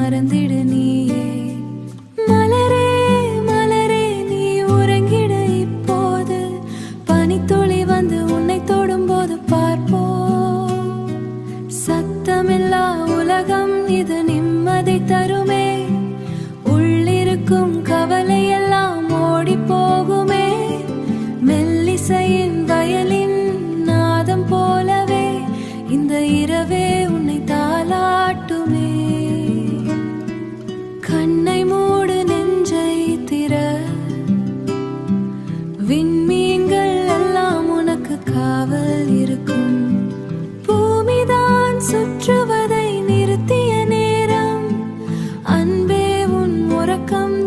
மறந்திடு நீயே. மலரே மலரே நீ உறங்கிட இப்போது, பனித்துளி வந்து உன்னை தொடும்போது பார்ப்போம். சத்தமில்லா உலகம் இது நிம்மதி தருமே, உள்ளிருக்கும் கவலை எல்லாம் ஓடி போகுமே. மெல்லிசையின் வயலின் நாதம் போலவே இந்த இரவே உன்னை தாலாட்டுமே. கண்ணை மூடு நெஞ்சை திற, விண்மீன்கள் எல்லாம் உனக்கு காவல் இருக்கும். பூமிதான் சுற்றுவதை நிறுத்திய நேரம், அன்பே உன் உறக்கம்